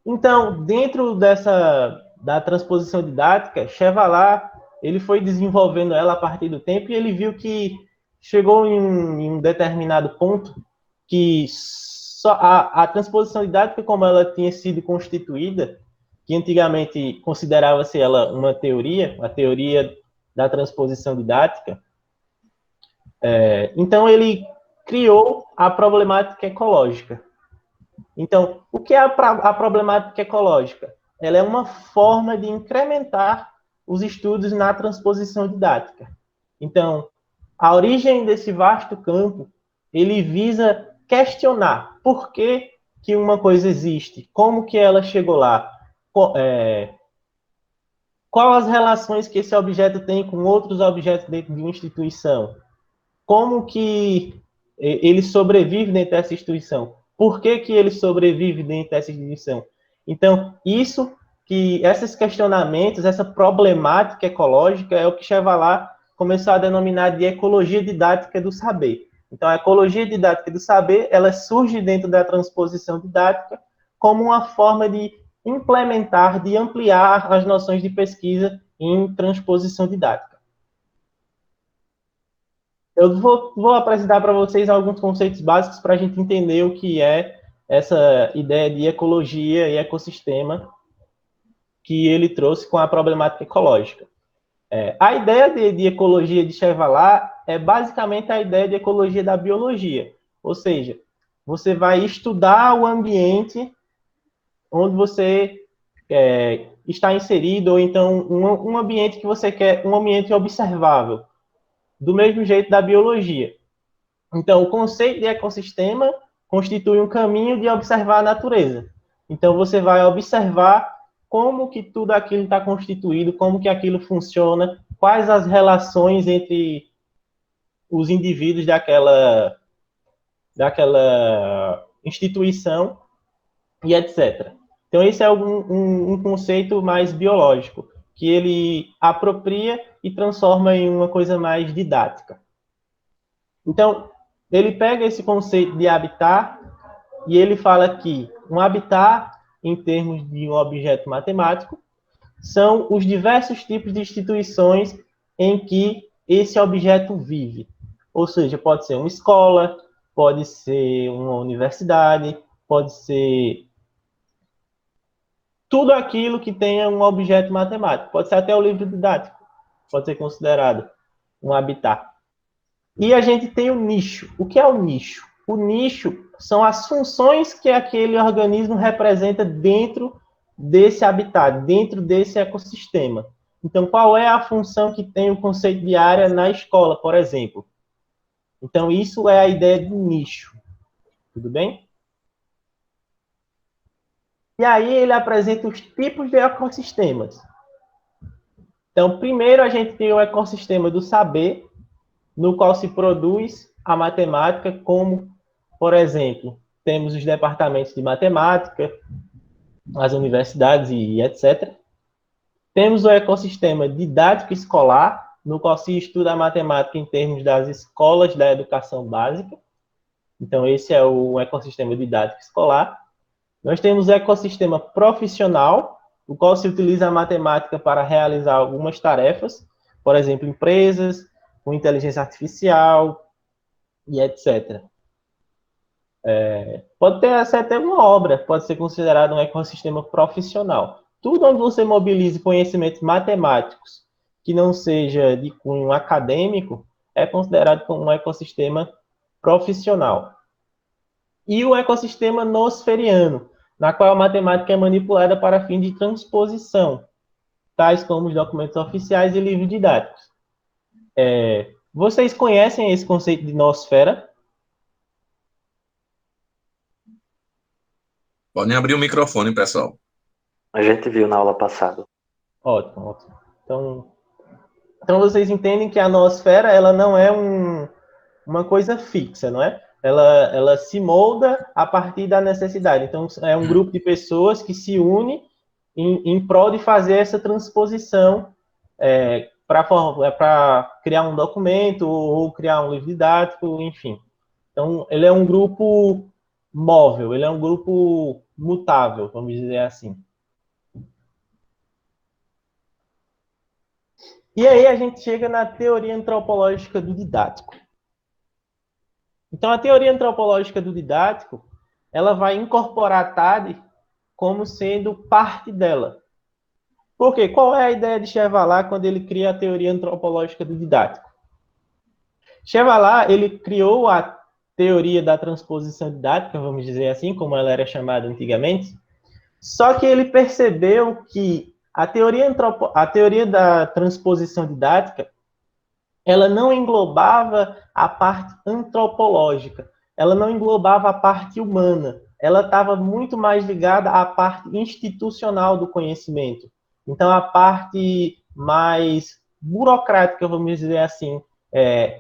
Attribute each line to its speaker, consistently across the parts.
Speaker 1: Então, dentro da transposição didática, Chevalier, ele foi desenvolvendo ela a partir do tempo e ele viu que chegou em um determinado ponto que só a transposição didática, como ela tinha sido constituída, que antigamente considerava-se ela uma teoria, a teoria da transposição didática, então ele criou a problemática ecológica. Então, o que é a problemática ecológica? Ela é uma forma de incrementar os estudos na transposição didática. Então, a origem desse vasto campo, ele visa questionar por que uma coisa existe, como que ela chegou lá, qual as relações que esse objeto tem com outros objetos dentro de uma instituição, como que ele sobrevive dentro dessa instituição, por que ele sobrevive dentro dessa instituição. Então, esses questionamentos, essa problemática ecológica é o que Chevalier começou a denominar de ecologia didática do saber. Então, a ecologia didática do saber, ela surge dentro da transposição didática como uma forma de implementar, de ampliar as noções de pesquisa em transposição didática. Eu vou apresentar para vocês alguns conceitos básicos para a gente entender o que é essa ideia de ecologia e ecossistema que ele trouxe com a problemática ecológica. A ideia de ecologia de Chevalier é basicamente a ideia de ecologia da biologia, ou seja, você vai estudar o ambiente onde você está inserido, ou então um ambiente que você quer, um ambiente observável, do mesmo jeito da biologia. Então, o conceito de ecossistema constitui um caminho de observar a natureza. Então, você vai observar como que tudo aquilo está constituído, como que aquilo funciona, quais as relações entre os indivíduos daquela instituição e etc. Então, esse é um conceito mais biológico, que ele apropria e transforma em uma coisa mais didática. Então, ele pega esse conceito de habitat e ele fala que um habitat, em termos de um objeto matemático, são os diversos tipos de instituições em que esse objeto vive. Ou seja, pode ser uma escola, pode ser uma universidade, pode ser tudo aquilo que tenha um objeto matemático. Pode ser até o livro didático, pode ser considerado um habitat. E a gente tem o nicho. O que é o nicho? O nicho são as funções que aquele organismo representa dentro desse habitat, dentro desse ecossistema. Então, qual é a função que tem o conceito de área na escola, por exemplo? Então, isso é a ideia de nicho. Tudo bem? E aí ele apresenta os tipos de ecossistemas. Então, primeiro a gente tem o ecossistema do saber, no qual se produz a matemática, como, por exemplo, temos os departamentos de matemática, as universidades e etc. Temos o ecossistema didático escolar, no qual se estuda a matemática em termos das escolas da educação básica. Então, esse é o ecossistema didático escolar. Nós temos o ecossistema profissional, o qual se utiliza a matemática para realizar algumas tarefas, por exemplo, empresas, com inteligência artificial e etc. Pode ter ser até uma obra, pode ser considerado um ecossistema profissional. Tudo onde você mobilize conhecimentos matemáticos que não seja de cunho acadêmico é considerado como um ecossistema profissional. E o ecossistema nosferiano, na qual a matemática é manipulada para fim de transposição, tais como os documentos oficiais e livros didáticos. Vocês conhecem esse conceito de nosfera?
Speaker 2: Podem abrir o microfone, pessoal.
Speaker 3: A gente viu na aula passada.
Speaker 1: Ótimo, ótimo. Então vocês entendem que a noosfera ela não é uma coisa fixa, não é? Ela se molda a partir da necessidade. Então é um grupo de pessoas que se une em prol de fazer essa transposição para criar um documento ou criar um livro didático, enfim. Então ele é um grupo móvel, ele é um grupo mutável, vamos dizer assim. E aí a gente chega na teoria antropológica do didático. Então, a teoria antropológica do didático, ela vai incorporar a TAD como sendo parte dela. Por quê? Qual é a ideia de Chevallat quando ele cria a teoria antropológica do didático? Chevallat, ele criou a teoria da transposição didática, vamos dizer assim, como ela era chamada antigamente, só que ele percebeu que a teoria da transposição didática, ela não englobava a parte antropológica, ela não englobava a parte humana, ela estava muito mais ligada à parte institucional do conhecimento. Então, a parte mais burocrática, vamos dizer assim,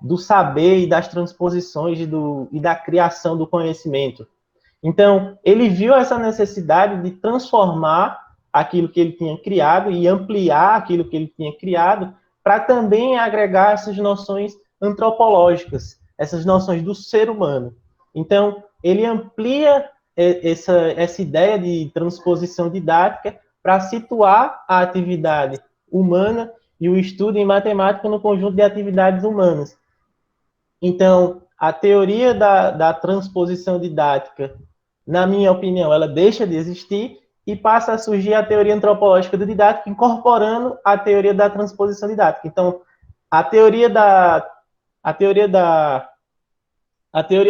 Speaker 1: do saber e das transposições e da criação do conhecimento. Então, ele viu essa necessidade de transformar aquilo que ele tinha criado e ampliar aquilo que ele tinha criado para também agregar essas noções antropológicas, essas noções do ser humano. Então, ele amplia essa ideia de transposição didática para situar a atividade humana e o estudo em matemática no conjunto de atividades humanas. Então, a teoria da transposição didática, na minha opinião, ela deixa de existir e passa a surgir a teoria antropológica do didático, incorporando a teoria da transposição didática. Então, a teoria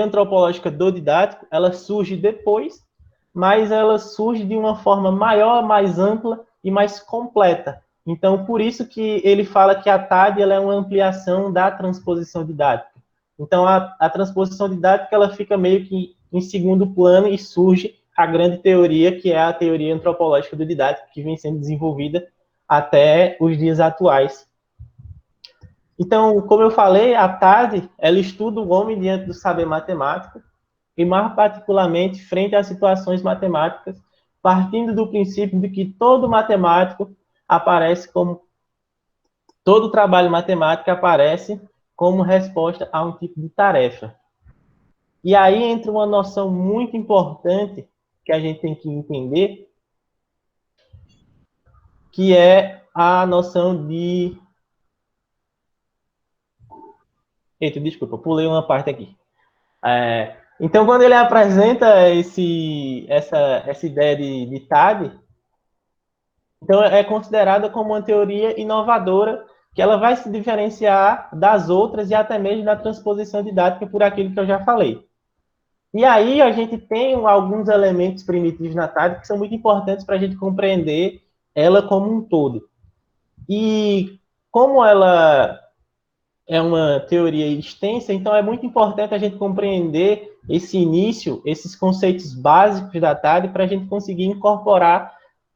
Speaker 1: antropológica do didático, ela surge depois, mas ela surge de uma forma maior, mais ampla e mais completa. Então, por isso que ele fala que a TAD ela é uma ampliação da transposição didática. Então, a transposição didática ela fica meio que em segundo plano e surge a grande teoria, que é a teoria antropológica do didático, que vem sendo desenvolvida até os dias atuais. Então, como eu falei, a TAD, ela estuda o homem diante do saber matemático, e mais particularmente frente às situações matemáticas, partindo do princípio de que todo matemático aparece como... Todo trabalho matemático aparece como resposta a um tipo de tarefa. E aí entra uma noção muito importante que a gente tem que entender, que é a noção de... Eita, desculpa, pulei uma parte aqui. Então, quando ele apresenta essa ideia de TAD, então é considerada como uma teoria inovadora, que ela vai se diferenciar das outras e até mesmo da transposição didática por aquilo que eu já falei. E aí a gente tem alguns elementos primitivos na TAD que são muito importantes para a gente compreender ela como um todo. E como ela é uma teoria extensa, então é muito importante a gente compreender esse início, esses conceitos básicos da TAD, para a gente conseguir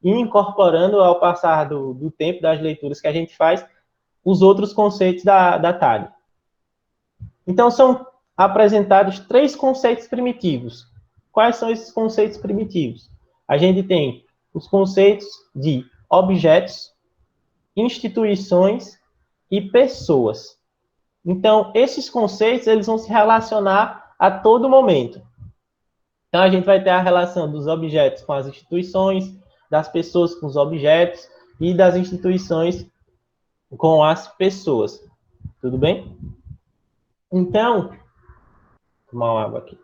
Speaker 1: incorporando ao passar do tempo, das leituras que a gente faz, os outros conceitos da TAD. Então, são apresentados 3 conceitos primitivos. Quais são esses conceitos primitivos? A gente tem os conceitos de objetos, instituições e pessoas. Então, esses conceitos eles vão se relacionar a todo momento. Então, a gente vai ter a relação dos objetos com as instituições, das pessoas com os objetos e das instituições com as pessoas. Tudo bem? Então, vou tomar uma água aqui.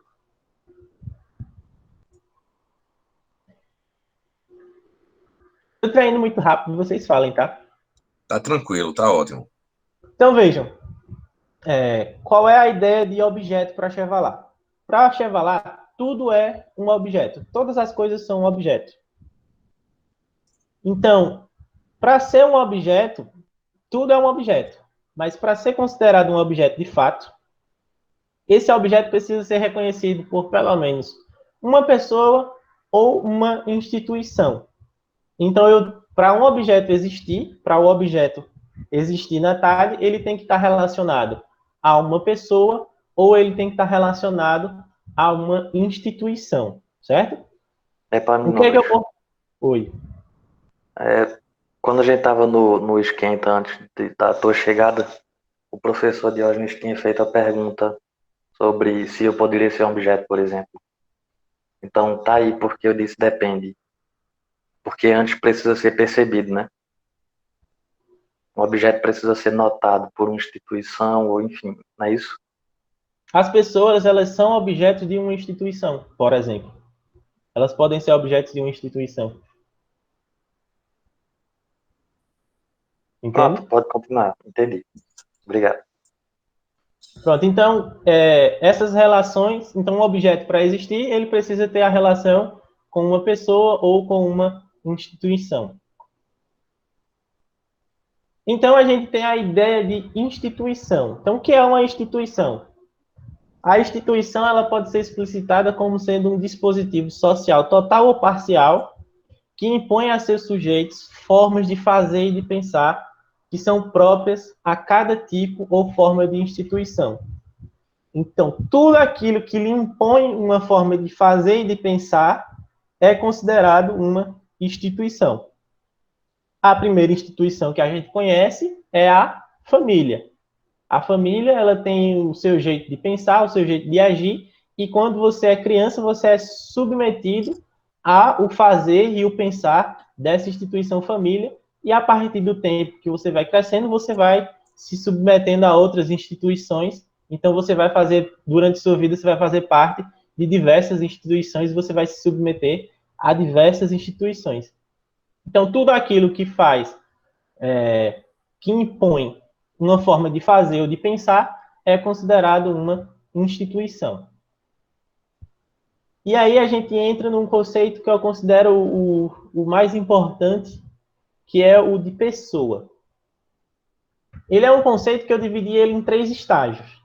Speaker 1: Eu estou indo muito rápido, vocês falem, tá?
Speaker 2: Tá tranquilo, tá ótimo.
Speaker 1: Então, vejam. Qual é a ideia de objeto para Chevallat? Para Chevallat, tudo é um objeto. Todas as coisas são um objeto. Então, para ser um objeto, tudo é um objeto. Mas para ser considerado um objeto de fato, esse objeto precisa ser reconhecido por pelo menos uma pessoa ou uma instituição. Então, para um objeto existir, para o objeto existir na TAD, ele tem que estar relacionado a uma pessoa ou ele tem que estar relacionado a uma instituição, certo?
Speaker 3: Para
Speaker 1: O que é que eu... Oi.
Speaker 3: Quando a gente estava no esquenta antes da tua chegada, o professor Diógenes tinha feito a pergunta sobre se eu poderia ser um objeto, por exemplo. Então tá aí porque eu disse depende. Porque antes precisa ser percebido, né? Um objeto precisa ser notado por uma instituição, ou enfim, não é isso?
Speaker 1: As pessoas, elas são objetos de uma instituição, por exemplo. Elas podem ser objetos de uma instituição.
Speaker 3: Pronto,
Speaker 1: Entende?
Speaker 3: pode continuar. Entendi. Obrigado.
Speaker 1: Pronto, então, essas relações, então um objeto para existir, ele precisa ter a relação com uma pessoa ou com uma instituição. Então, a gente tem a ideia de instituição. Então, o que é uma instituição? A instituição ela pode ser explicitada como sendo um dispositivo social total ou parcial que impõe a seus sujeitos formas de fazer e de pensar que são próprias a cada tipo ou forma de instituição. Então, tudo aquilo que lhe impõe uma forma de fazer e de pensar é considerado uma instituição. A primeira instituição que a gente conhece é a família. A família, ela tem o seu jeito de pensar, o seu jeito de agir, e quando você é criança, você é submetido ao fazer e o pensar dessa instituição família, e a partir do tempo que você vai crescendo, você vai se submetendo a outras instituições. Então você vai fazer, durante sua vida, você vai fazer parte de diversas instituições, e você vai se submeter a diversas instituições. Então tudo aquilo que faz, que impõe uma forma de fazer ou de pensar, é considerado uma instituição. E aí a gente entra num conceito que eu considero o mais importante, que é o de pessoa. Ele é um conceito que eu dividi ele em 3 estágios.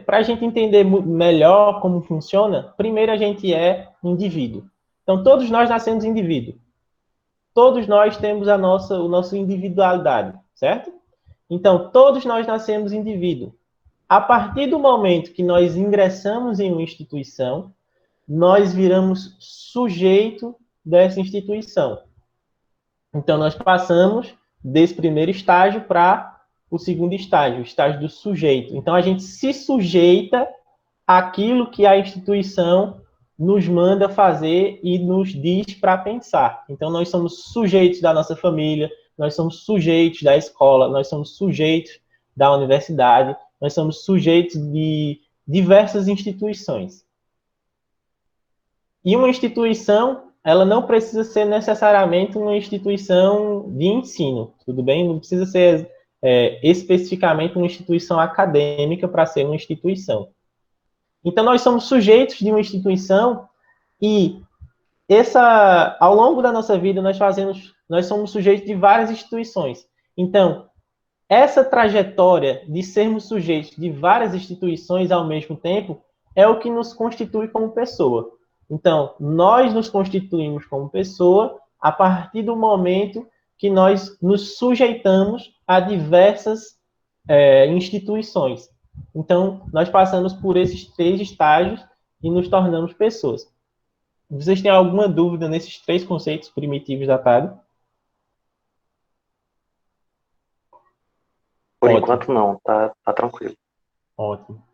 Speaker 1: Para a gente entender melhor como funciona, primeiro a gente é indivíduo. Então, todos nós nascemos indivíduo. Todos nós temos a nossa individualidade, certo? Então, todos nós nascemos indivíduo. A partir do momento que nós ingressamos em uma instituição, nós viramos sujeito dessa instituição. Então, nós passamos desse primeiro estágio para o segundo estágio, o estágio do sujeito. Então, a gente se sujeita àquilo que a instituição nos manda fazer e nos diz para pensar. Então, nós somos sujeitos da nossa família, nós somos sujeitos da escola, nós somos sujeitos da universidade, nós somos sujeitos de diversas instituições. E uma instituição, ela não precisa ser necessariamente uma instituição de ensino, tudo bem? Não precisa ser especificamente uma instituição acadêmica para ser uma instituição. Então, nós somos sujeitos de uma instituição e ao longo da nossa vida, nós somos sujeitos de várias instituições. Então, essa trajetória de sermos sujeitos de várias instituições ao mesmo tempo é o que nos constitui como pessoa. Então, nós nos constituímos como pessoa a partir do momento que nós nos sujeitamos a diversas instituições. Então, nós passamos por esses 3 estágios e nos tornamos pessoas. Vocês têm alguma dúvida nesses 3 conceitos primitivos da TAD?
Speaker 3: Por
Speaker 1: Ótimo.
Speaker 3: enquanto não, tá tranquilo.
Speaker 1: Ótimo.